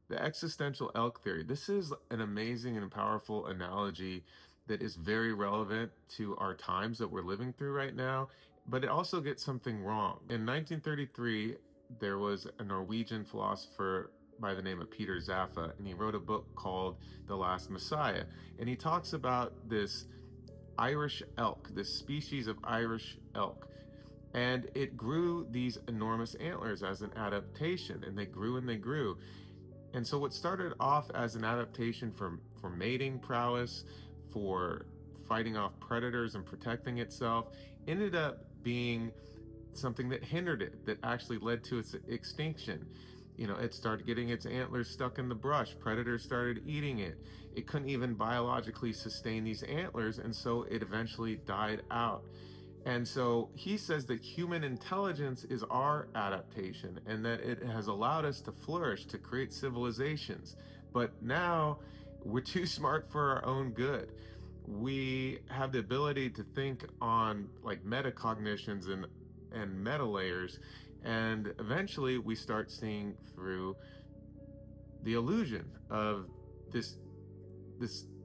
The existential elk theory. This is an amazing and powerful analogy that is very relevant to our times that we're living through right now, but it also gets something wrong. In 1933, there was a Norwegian philosopher by the name of Peter Zaffa, and he wrote a book called The Last Messiah. And he talks about this Irish elk, this species of Irish elk. And it grew these enormous antlers as an adaptation, and they grew and they grew. And so what started off as an adaptation for mating prowess, for fighting off predators and protecting itself, ended up being something that hindered it, that actually led to its extinction. It started getting its antlers stuck in the brush. Predators started eating it. It couldn't even biologically sustain these antlers, and so it eventually died out. And so he says that human intelligence is our adaptation and that it has allowed us to flourish, to create civilizations. But now we're too smart for our own good. We have the ability to think on like metacognitions and meta layers, and eventually we start seeing through the illusion of this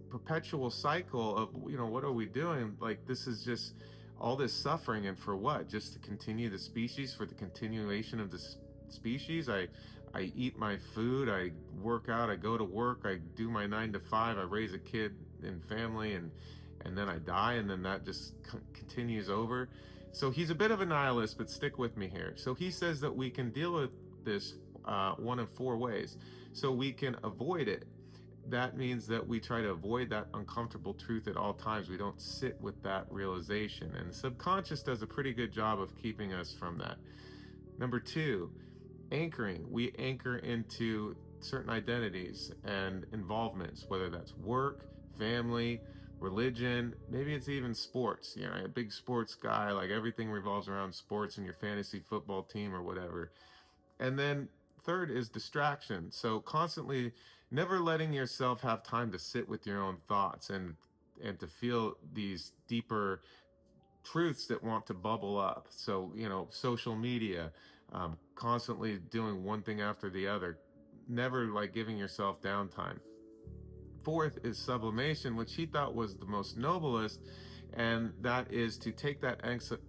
perpetual cycle of, what are we doing? Like, this is just all this suffering, and for what? Just to continue the species, for the continuation of the species. I eat my food, I work out, I go to work, I do my 9 to 5, I raise a kid and family, and then I die, and then that just continues over. So he's a bit of a nihilist, but stick with me here. So he says that we can deal with this one of four ways. So we can avoid it. That means that we try to avoid that uncomfortable truth at all times. We don't sit with that realization. And the subconscious does a pretty good job of keeping us from that. Number two, anchoring. We anchor into certain identities and involvements, whether that's work, family, religion, maybe it's even sports. A big sports guy, like everything revolves around sports and your fantasy football team or whatever. And then third is distraction. So constantly never letting yourself have time to sit with your own thoughts and to feel these deeper truths that want to bubble up. So, social media, constantly doing one thing after the other, never like giving yourself downtime. Fourth is sublimation, which he thought was the most noblest, and that is to take that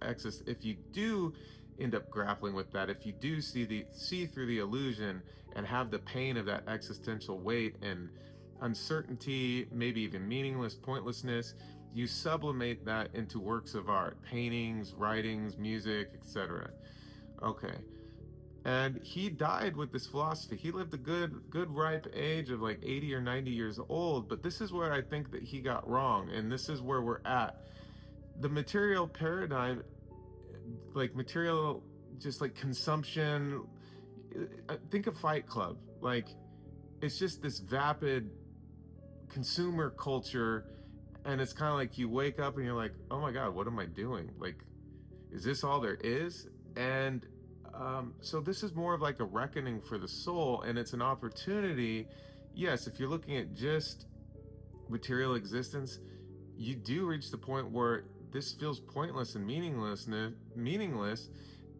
excess. If you do end up grappling with that, if you do see through the illusion and have the pain of that existential weight and uncertainty, maybe even meaningless pointlessness, you sublimate that into works of art, paintings, writings, music, etc. Okay. And he died with this philosophy. He lived a good ripe age of like 80 or 90 years old, but this is where I think that he got wrong, and this is where we're at. The material paradigm, like material, just like consumption, think of Fight Club. Like, it's just this vapid consumer culture, and it's kind of like you wake up and you're like, oh my God, what am I doing? Like, is this all there is? And so this is more of like a reckoning for the soul, and it's an opportunity. Yes, if you're looking at just material existence, you do reach the point where this feels pointless and meaningless,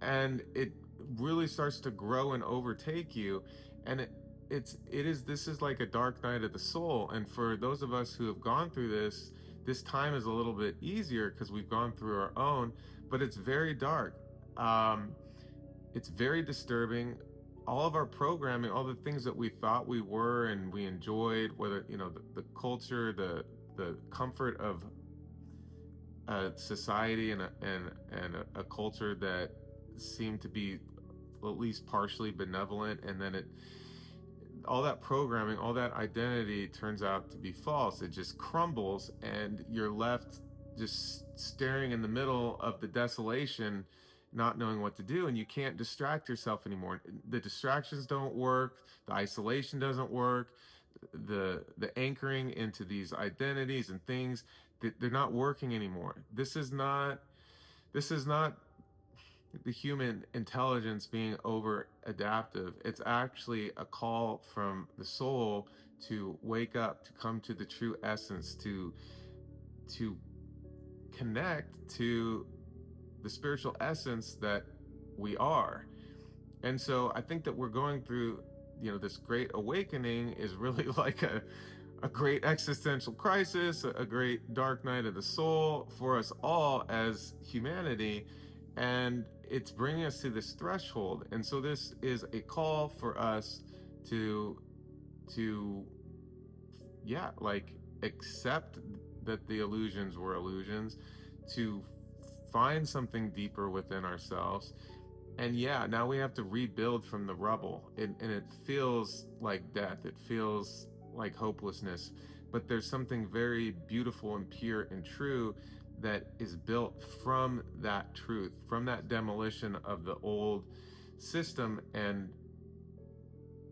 and it really starts to grow and overtake you. And this is like a dark night of the soul. And for those of us who have gone through this time is a little bit easier because we've gone through our own, but it's very dark. It's very disturbing. All of our programming, all the things that we thought we were and we enjoyed, whether the culture, the comfort of a society and a culture that seemed to be at least partially benevolent, and then all that programming, all that identity turns out to be false. It just crumbles, and you're left just staring in the middle of the desolation, not knowing what to do, and you can't distract yourself anymore. The distractions don't work, the isolation doesn't work, the anchoring into these identities and things, they're not working anymore. This is not the human intelligence being over adaptive. It's actually a call from the soul to wake up, to come to the true essence, to connect to the spiritual essence that we are. And so I think that we're going through this great awakening is really like a great existential crisis, a great dark night of the soul for us all as humanity. And it's bringing us to this threshold. And so this is a call for us to, to, yeah, like accept that the illusions were illusions, to find something deeper within ourselves. And yeah, now we have to rebuild from the rubble. And it feels like death, it feels like hopelessness. But there's something very beautiful and pure and true that is built from that truth, from that demolition of the old system, and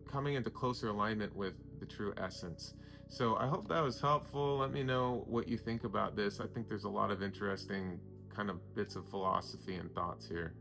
coming into closer alignment with the true essence. So I hope that was helpful. Let me know what you think about this. I think there's a lot of interesting kind of bits of philosophy and thoughts here.